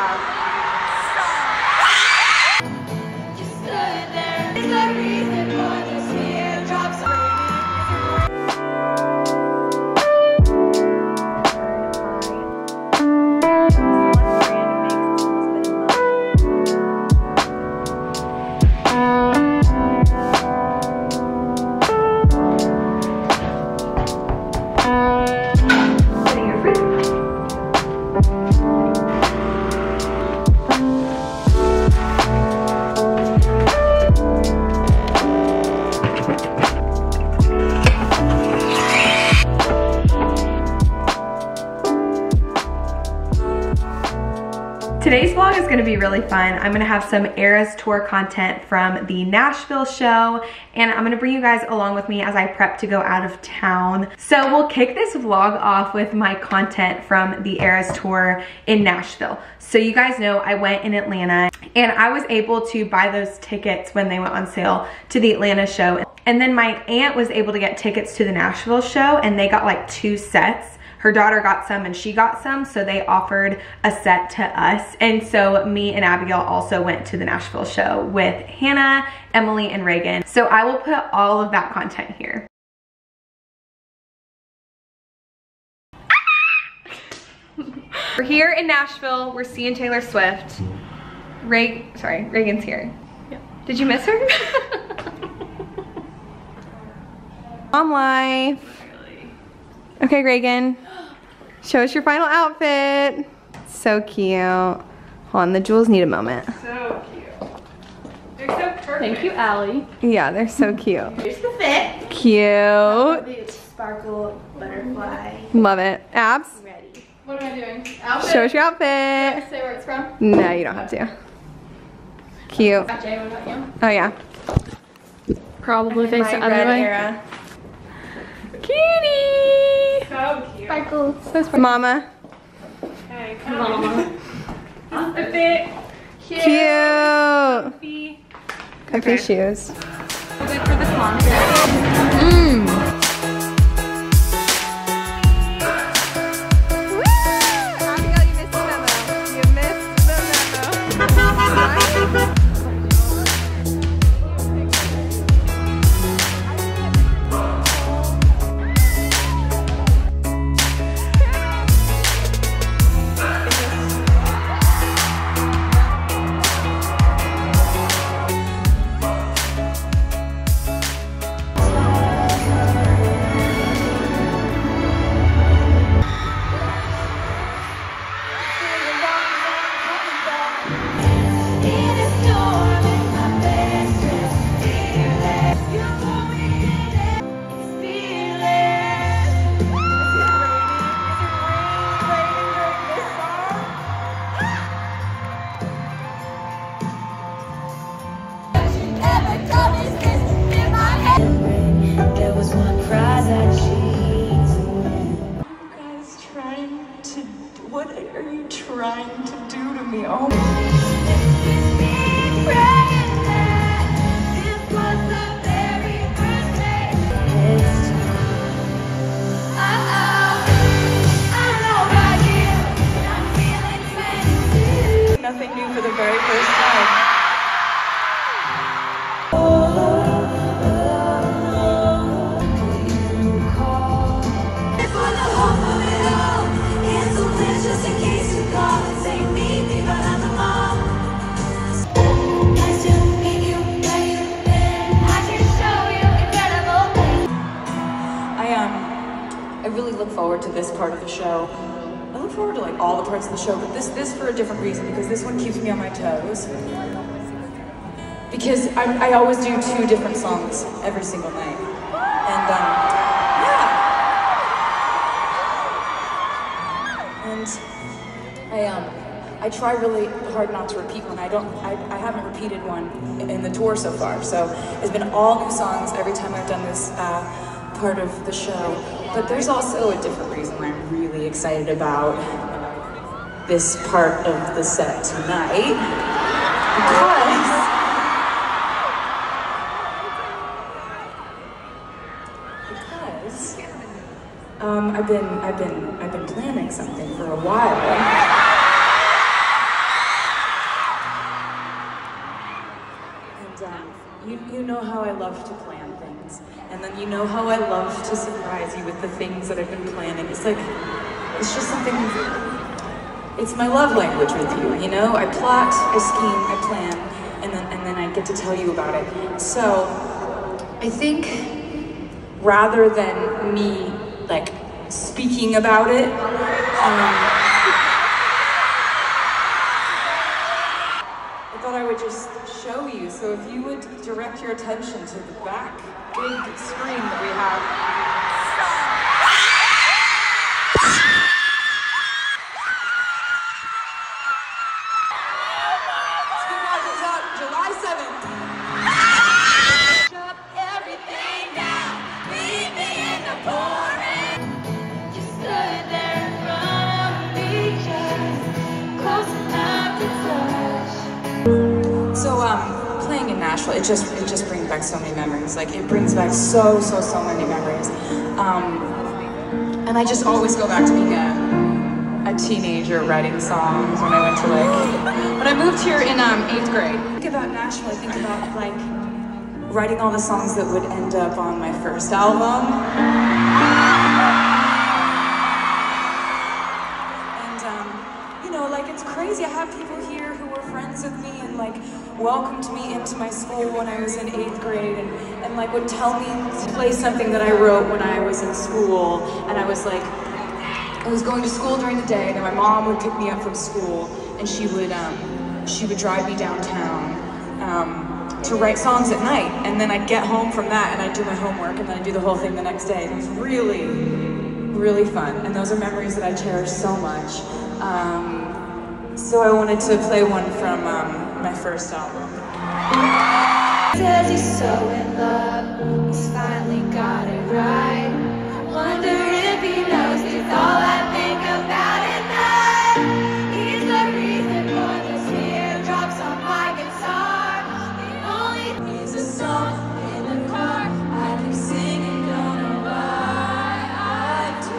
have. Today's vlog is gonna be really fun. I'm gonna have some Eras Tour content from the Nashville show, and I'm gonna bring you guys along with me as I prep to go out of town. So we'll kick this vlog off with my content from the Eras Tour in Nashville. So you guys know I went in Atlanta, and I was able to buy those tickets when they went on sale to the Atlanta show. And then my aunt was able to get tickets to the Nashville show, and they got like 2 sets. Her daughter got some and she got some, so they offered a set to us. And so me and Abigail also went to the Nashville show with Hannah, Emily, and Reagan. So I will put all of that content here. We're here in Nashville. We're seeing Taylor Swift. Reagan's here. Yeah. Did you miss her? Mom life. Okay, Reagan, show us your final outfit. So cute. Hold on, the jewels need a moment. So cute. They're so perfect. Thank you, Allie. Yeah, they're so cute. Here's the fit. Cute. Sparkle butterfly. Love it. Abs, Ready. What am I doing? Outfit? show us your outfit. Say where it's from. No, you don't have to. Cute. Jay, what about you? Oh yeah. Probably face the My other red way. era. Cutie. So cute. Sparkle. So sparkle. Mama. Okay, come on. That's the fit. Cute. Comfy Okay. shoes. So good for the concert. Abigail, you missed the memo. You missed the memo. What are you trying to do to me? Oh. Nothing new for the very first time. I really look forward to this part of the show. I look forward to like all the parts of the show, but this for a different reason, because this one keeps me on my toes. Because I always do 2 different songs every single night. And yeah. And I try really hard not to repeat one. I haven't repeated one in the tour so far. So it's been all new songs every time I've done this part of the show. But there's also a different reason why I'm really excited about this part of the set tonight. Because I've been planning something for a while. you know how I love to plan things, and then you know how I love to surprise you with the things that I've been planning. It's like, it's just something, it's my love language with you, you know? I plot, I scheme, I plan, and then I get to tell you about it. So, I think rather than me, like, speaking about it, I thought I would just show you. So if you would direct your attention to the back big screen that we have. July 7th. Shut everything down, leave me in the pouring. You stood there in front of me, just close enough to touch. So playing in Nashville, it just brings back so many memories. Like, it brings back so many memories. And I just always go back to being a teenager writing songs when I went to when I moved here in 8th grade. I think about Nashville, I think about like writing all the songs that would end up on my first album. And you know, like, it's crazy. I have people here who were friends with me and like welcomed me into my school when I was in 8th grade and like would tell me to play something that I wrote when I was in school, and I was like, I was going to school during the day, and then my mom would pick me up from school, and she would drive me downtown to write songs at night, and then I'd get home from that, and I'd do my homework, and then I'd do the whole thing the next day. It was really, really fun, and those are memories that I cherish so much. So I wanted to play one from my first album. Says he's so in love, he's finally got it right. Wonder if he knows it's all I think about at night. He's the reason for the teardrops on my guitar. The only he's a song in the car. I keep singing, don't know why I do.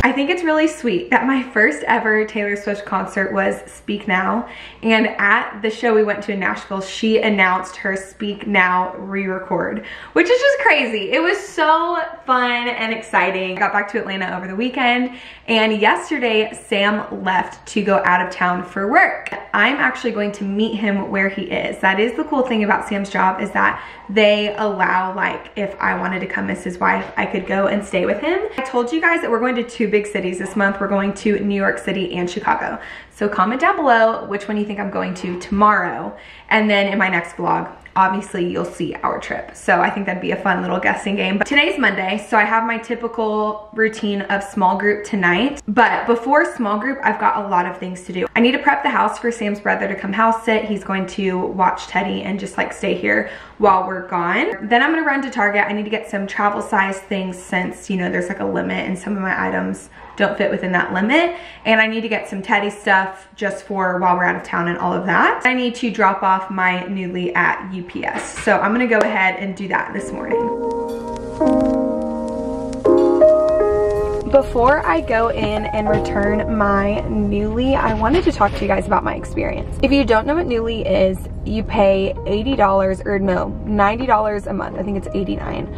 I think it's really sweet that my first ever Taylor Swift concert was Speak Now, and at the show we went to in Nashville, she announced her Speak Now re-record, which is just crazy. It was so fun and exciting. I got back to Atlanta over the weekend, and yesterday Sam left to go out of town for work. I'm actually going to meet him where he is. That is the cool thing about Sam's job, is that they allow, like, if I wanted to come as his wife, I could go and stay with him. I told you guys that we're going to 2 big cities this month. We're going to New York City and Chicago. So comment down below which one you think I'm going to tomorrow. And then in my next vlog, obviously you'll see our trip. So I think that'd be a fun little guessing game. But today's Monday, so I have my typical routine of small group tonight. But before small group, I've got a lot of things to do. I need to prep the house for Sam's brother to come house sit. He's going to watch Teddy and just like stay here while we're gone. Then I'm gonna run to Target. I need to get some travel size things since, you know, there's like a limit and some of my items don't fit within that limit. And I need to get some Teddy stuff just for while we're out of town and all of that. I need to drop off my Nuuly at UPS. So I'm gonna go ahead and do that this morning. Before I go in and return my Nuuly, I wanted to talk to you guys about my experience. If you don't know what Nuuly is, you pay $80 or no, $90 a month. I think it's $89.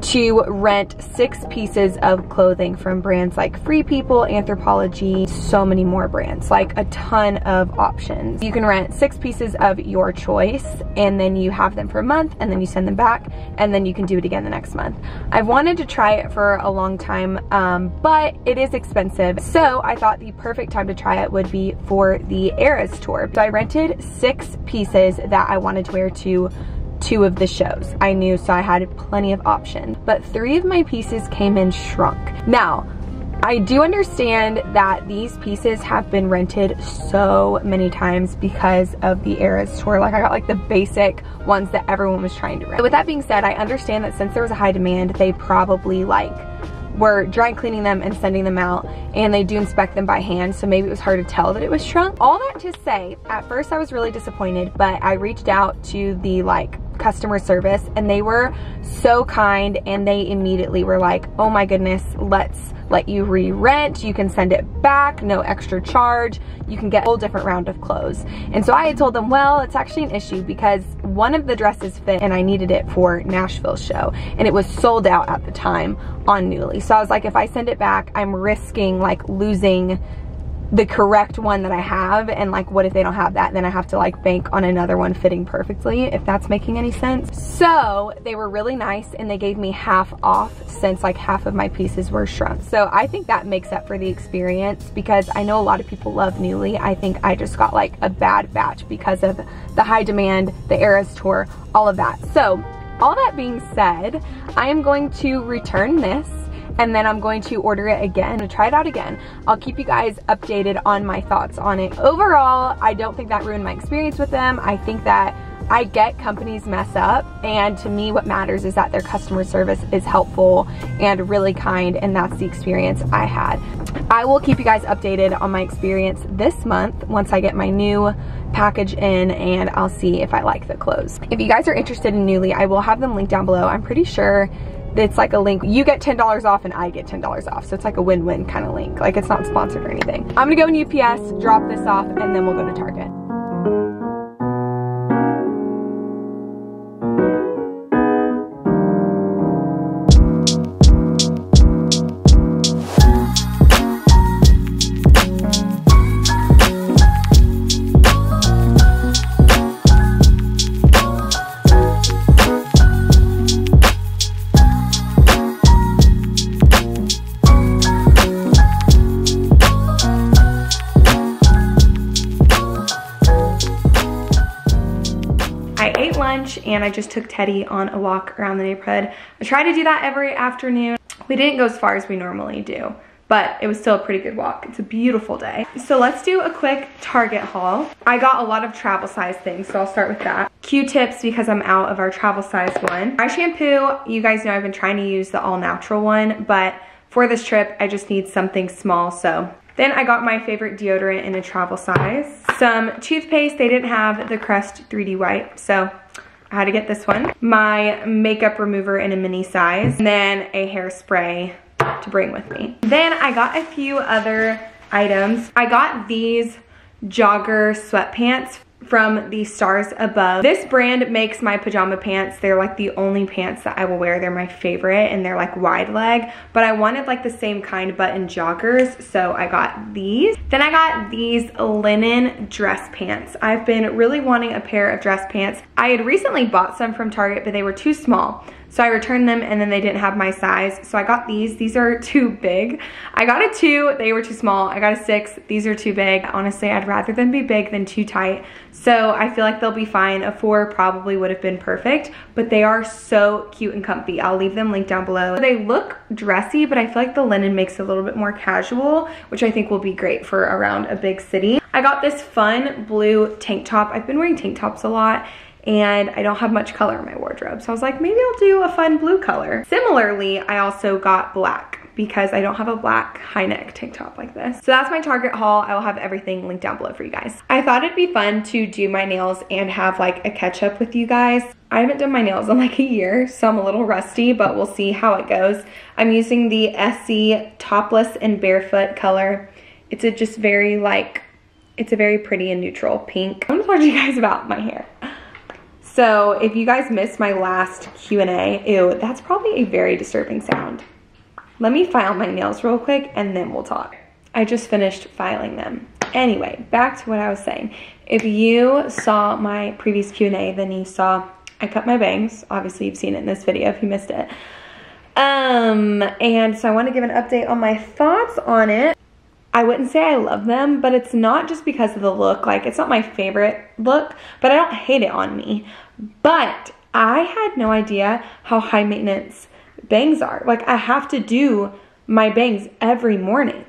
To rent 6 pieces of clothing from brands like Free People, Anthropologie, so many more brands, like a ton of options. You can rent 6 pieces of your choice, and then you have them for a month, and then you send them back, and then you can do it again the next month. I've wanted to try it for a long time, but it is expensive. So I thought the perfect time to try it would be for the Eras tour. So I rented 6 pieces that I wanted to wear to 2 of the shows. I knew, so I had plenty of options, but 3 of my pieces came in shrunk. Now, I do understand that these pieces have been rented so many times because of the Eras tour. Like, I got like the basic ones that everyone was trying to rent. With that being said, I understand that since there was a high demand, they probably like were dry cleaning them and sending them out, and they do inspect them by hand, so maybe it was hard to tell that it was shrunk. All that to say, at first I was really disappointed, but I reached out to the customer service, and they were so kind, and they immediately were like, oh my goodness, let's let you re-rent, you can send it back, no extra charge, you can get a whole different round of clothes. And so I had told them, well, it's actually an issue because one of the dresses fit and I needed it for Nashville show, and it was sold out at the time on Nuuly. So I was like, if I send it back, I'm risking losing the correct one that I have, and what if they don't have that? Then I have to bank on another one fitting perfectly, if that's making any sense. So they were really nice, and they gave me half off since half of my pieces were shrunk. So I think that makes up for the experience, because I know a lot of people love Nuuly. I think I just got a bad batch because of the high demand, the Eras tour, all of that. So all that being said, I am going to return this, and then I'm going to order it again and try it out again. I'll keep you guys updated on my thoughts on it. Overall, I don't think that ruined my experience with them. I think that I get companies mess up, and to me what matters is that their customer service is helpful and really kind, and that's the experience I had. I will keep you guys updated on my experience this month once I get my new package in, and I'll see if I like the clothes. If you guys are interested in Nuuly, I will have them linked down below. I'm pretty sure it's a link, you get $10 off and I get $10 off, so it's a win-win kind of link. It's not sponsored or anything. I'm gonna go in UPS, drop this off, and then we'll go to Target. And I just took Teddy on a walk around the neighborhood. I try to do that every afternoon. We didn't go as far as we normally do, but it was still a pretty good walk. It's a beautiful day. So let's do a quick Target haul. I got a lot of travel size things, so I'll start with that. Q-tips, because I'm out of our travel size one. Eye shampoo, you guys know I've been trying to use the all natural one, but for this trip, I just need something small, so. Then I got my favorite deodorant in a travel size. Some toothpaste, they didn't have the Crest 3D wipe, so I had to get this one. My makeup remover in a mini size, and then a hairspray to bring with me. Then I got a few other items. I got these jogger sweatpants from the Stars Above. This brand makes my pajama pants. They're the only pants that I will wear. They're my favorite, and they're wide leg, but I wanted the same kind but in joggers, so I got these. Then I got these linen dress pants. I've been really wanting a pair of dress pants. I had recently bought some from Target, but they were too small. So I returned them, and then they didn't have my size. So I got these. These are too big. I got a 2, they were too small. I got a 6, these are too big. Honestly, I'd rather them be big than too tight. So I feel like they'll be fine. A 4 probably would have been perfect, but they are so cute and comfy. I'll leave them linked down below. They look dressy, but I feel like the linen makes it a little bit more casual, which I think will be great for around a big city. I got this fun blue tank top. I've been wearing tank tops a lot, and I don't have much color in my wardrobe. So I was like, maybe I'll do a fun blue color. Similarly, I also got black because I don't have a black high neck tank top like this. So that's my Target haul. I will have everything linked down below for you guys. I thought it'd be fun to do my nails and have a catch up with you guys. I haven't done my nails in a year, so I'm a little rusty, but we'll see how it goes. I'm using the SC Topless and Barefoot color. It's a just very it's a very pretty and neutral pink. I'm gonna talk to you guys about my hair. So if you guys missed my last Q&A, ew, that's probably a very disturbing sound. Let me file my nails real quick and then we'll talk. I just finished filing them. Anyway, back to what I was saying. If you saw my previous Q&A, then you saw I cut my bangs. Obviously you've seen it in this video if you missed it. And so I want to give an update on my thoughts on it. I wouldn't say I love them, but it's not just because of the look. It's not my favorite look, but I don't hate it on me. But I had no idea how high maintenance bangs are. I have to do my bangs every morning.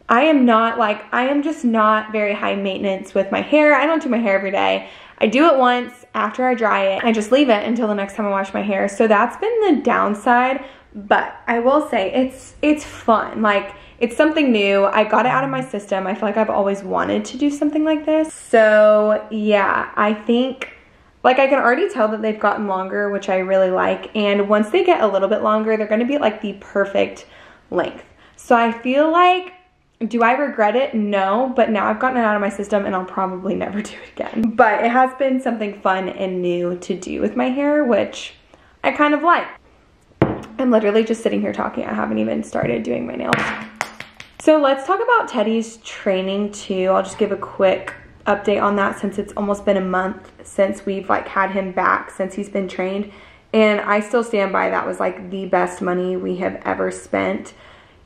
I am just not very high maintenance with my hair. I don't do my hair every day. I do it once after I dry it. I just leave it until the next time I wash my hair. So that's been the downside. but I will say it's fun. Like, it's something new. I got it out of my system. I feel like I've always wanted to do something like this. So yeah, I think, like, I can already tell that they've gotten longer, which I really like. And once they get a little bit longer, they're gonna be like the perfect length. So I feel like, do I regret it? No, but now I've gotten it out of my system and I'll probably never do it again. But it has been something fun and new to do with my hair, which I kind of like. I'm literally just sitting here talking. I haven't even started doing my nails. So let's talk about Teddy's training too. I'll just give a quick update on that since it's almost been a month since we've like had him back since he's been trained. And I still stand by that was like the best money we have ever spent.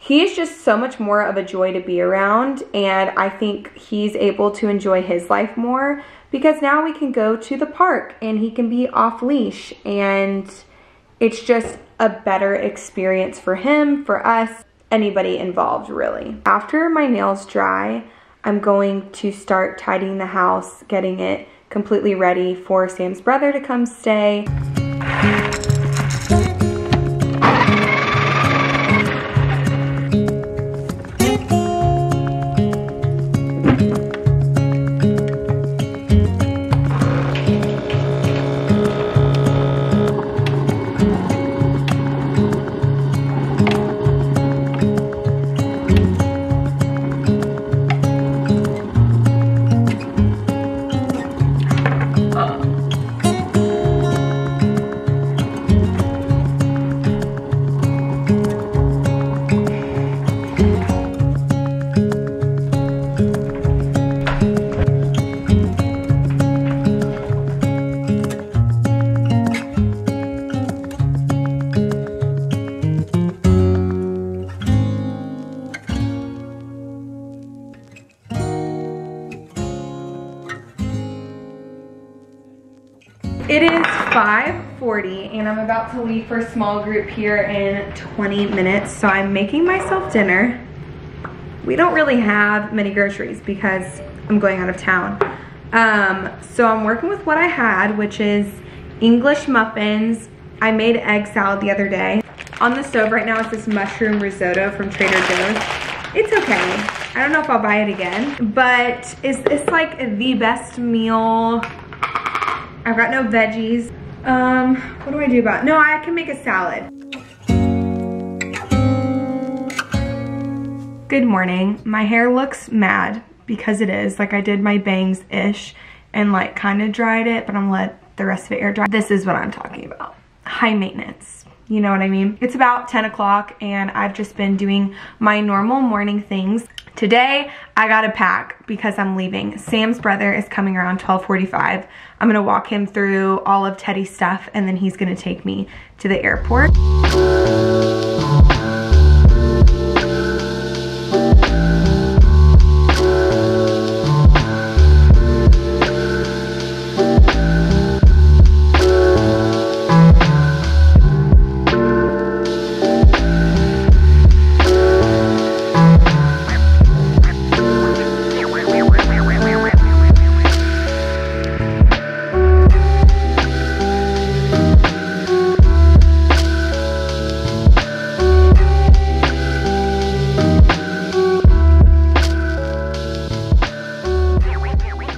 He's just so much more of a joy to be around, and I think he's able to enjoy his life more because now we can go to the park and he can be off leash, and it's just a better experience for him, for us, anybody involved really. After my nails dry, I'm going to start tidying the house, getting it completely ready for Sam's brother to come stay. It is 5:40 and I'm about to leave for a small group here in 20 minutes. So I'm making myself dinner. We don't really have many groceries because I'm going out of town. So I'm working with what I had, which is English muffins. I made egg salad the other day. On the stove right now is this mushroom risotto from Trader Joe's. It's okay. I don't know if I'll buy it again, but it's like the best meal. I've got no veggies. What do I do about it? No, I can make a salad. Good morning. My hair looks mad because it is. Like, I did my bangs-ish and like kind of dried it, but I'm gonna let the rest of it air dry. This is what I'm talking about. High maintenance. You know what I mean? It's about 10 o'clock and I've just been doing my normal morning things. Today, I gotta pack because I'm leaving. Sam's brother is coming around 12:45. I'm gonna walk him through all of Teddy's stuff and then he's gonna take me to the airport.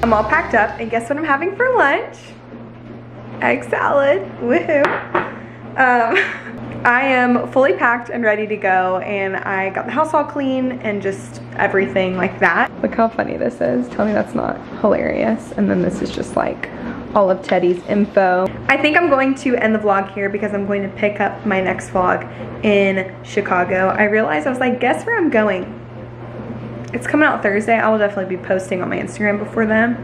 I'm all packed up and guess what I'm having for lunch? Egg salad, woohoo. I am fully packed and ready to go and I got the house all clean and just everything like that. Look how funny this is. Tell me that's not hilarious. And then this is just like all of Teddy's info. I think I'm going to end the vlog here because I'm going to pick up my next vlog in Chicago. I realized I was like, guess where I'm going? It's coming out Thursday. I will definitely be posting on my Instagram before then.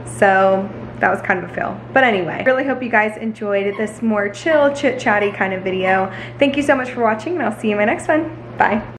So that was kind of a fail. But anyway, I really hope you guys enjoyed this more chill, chit-chatty kind of video. Thank you so much for watching and I'll see you in my next one. Bye.